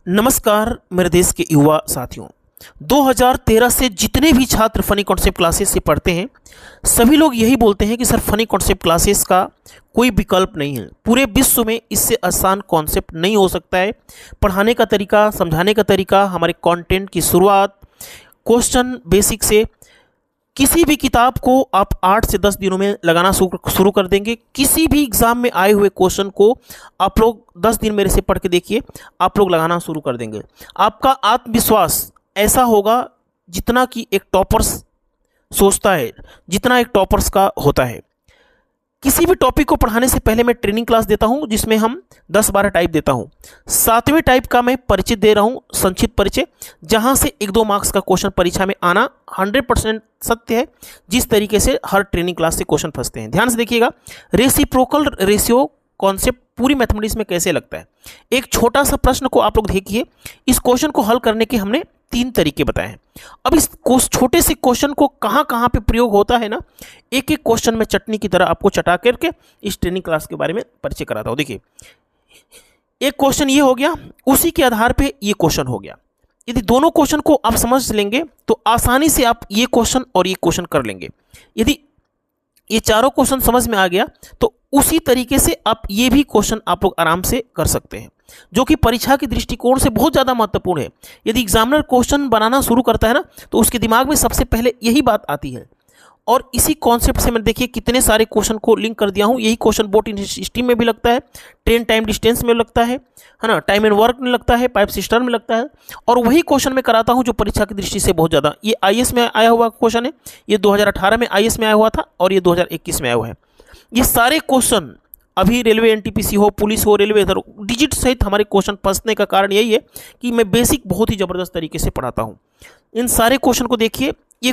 नमस्कार मेरे देश के युवा साथियों। 2013 से जितने भी छात्र फनी कॉन्सेप्ट क्लासेस से पढ़ते हैं सभी लोग यही बोलते हैं कि सर फनी कॉन्सेप्ट क्लासेस का कोई विकल्प नहीं है। पूरे विश्व में इससे आसान कॉन्सेप्ट नहीं हो सकता है। पढ़ाने का तरीका, समझाने का तरीका, हमारे कंटेंट की शुरुआत, क्वेश्चन बेसिक से किसी भी किताब को आप 8 से 10 दिनों में लगाना शुरू कर देंगे। किसी भी एग्ज़ाम में आए हुए क्वेश्चन को आप लोग 10 दिन मेरे से पढ़ के देखिए, आप लोग लगाना शुरू कर देंगे। आपका आत्मविश्वास ऐसा होगा जितना कि एक टॉपर्स सोचता है, जितना एक टॉपर्स का होता है। किसी भी टॉपिक को पढ़ाने से पहले मैं ट्रेनिंग क्लास देता हूं जिसमें हम 10-12 टाइप देता हूं। 7वें टाइप का मैं परिचय दे रहा हूं, संक्षिप्त परिचय, जहां से 1-2 मार्क्स का क्वेश्चन परीक्षा में आना 100% सत्य है। जिस तरीके से हर ट्रेनिंग क्लास से क्वेश्चन फंसते हैं, ध्यान से देखिएगा। रेसिप्रोकल रेशियो कॉन्सेप्ट पूरी मैथमेटिक्स में कैसे लगता है। एक छोटा सा प्रश्न को आप लोग देखिए। इस क्वेश्चन को हल करने के हमने 3 तरीके बताए हैं। अब इस छोटे से क्वेश्चन को कहाँ कहाँ पे प्रयोग होता है ना, एक एक क्वेश्चन में चटनी की तरह आपको चटा करके इस ट्रेनिंग क्लास के बारे में परिचय कराता हूँ। देखिए, एक क्वेश्चन ये हो गया, उसी के आधार पे ये क्वेश्चन हो गया। यदि दोनों क्वेश्चन को आप समझ लेंगे तो आसानी से आप ये क्वेश्चन और ये क्वेश्चन कर लेंगे। यदि ये चारों क्वेश्चन समझ में आ गया तो उसी तरीके से आप ये भी क्वेश्चन आप लोग आराम से कर सकते हैं, जो कि परीक्षा के दृष्टिकोण से बहुत ज़्यादा महत्वपूर्ण है। यदि एग्जामिनर क्वेश्चन बनाना शुरू करता है ना तो उसके दिमाग में सबसे पहले यही बात आती है। और इसी कॉन्सेप्ट से मैं देखिए कितने सारे क्वेश्चन को लिंक कर दिया हूँ। यही क्वेश्चन बोट इन स्ट्रीम में भी लगता है, ट्रेन टाइम डिस्टेंस में लगता है ना, टाइम एंड वर्क में लगता है, पाइप सिस्टम में लगता है। और वही क्वेश्चन मैं कराता हूँ जो परीक्षा की दृष्टि से बहुत ज़्यादा, ये IAS में आया हुआ क्वेश्चन है, ये 2018 में IAS में आया हुआ था और ये 2021 में आया हुआ है। ये सारे क्वेश्चन अभी रेलवे NTPC हो, पुलिस हो, रेलवे इधर डिजिट सहित हमारे क्वेश्चन फंसने का कारण यही है कि मैं बेसिक बहुत ही ज़बरदस्त तरीके से पढ़ाता हूँ। इन सारे क्वेश्चन को देखिए, ये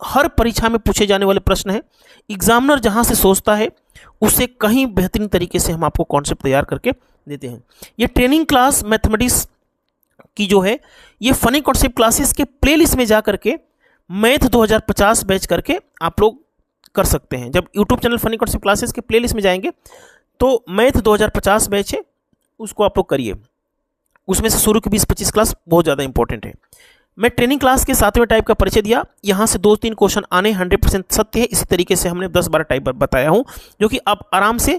हर परीक्षा में पूछे जाने वाले प्रश्न है। एग्जामिनर जहाँ से सोचता है उससे कहीं बेहतरीन तरीके से हम आपको कॉन्सेप्ट तैयार करके देते हैं। ये ट्रेनिंग क्लास मैथमेटिक्स की जो है ये फनी कॉन्सेप्ट क्लासेस के प्लेलिस्ट में जा करके मैथ 2050 बैच करके आप लोग कर सकते हैं। जब YouTube channel funny concept classes के प्लेलिस्ट में जाएंगे तो मैथ 2050 बैच है, उसको आप लोग करिए। उसमें से शुरू की 20-25 क्लास बहुत ज़्यादा इंपॉर्टेंट है। मैं ट्रेनिंग क्लास के 7वें टाइप का परिचय दिया, यहाँ से 2-3 क्वेश्चन आने 100% सत्य है। इसी तरीके से हमने 10-12 टाइप बताया हूँ जो कि आप आराम से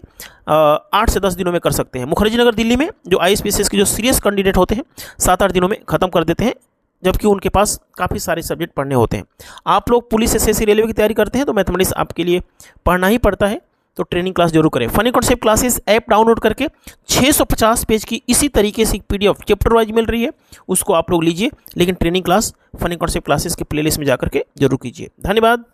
8 से 10 दिनों में कर सकते हैं। मुखर्जी नगर दिल्ली में जो ISPSS के जो सीरियस कैंडिडेट होते हैं 7-8 दिनों में ख़त्म कर देते हैं, जबकि उनके पास काफ़ी सारे सब्जेक्ट पढ़ने होते हैं। आप लोग पुलिस, SSC, रेलवे की तैयारी करते हैं तो मैथमेटिक्स आपके लिए पढ़ना ही पड़ता है, तो ट्रेनिंग क्लास जरूर करें। Funny concept classes app download करके 650 पेज की इसी तरीके से PDF चैप्टर वाइज मिल रही है, उसको आप लोग लीजिए। लेकिन training class funny concept classes के प्लेलिस्ट में जाकर के जरूर कीजिए। धन्यवाद।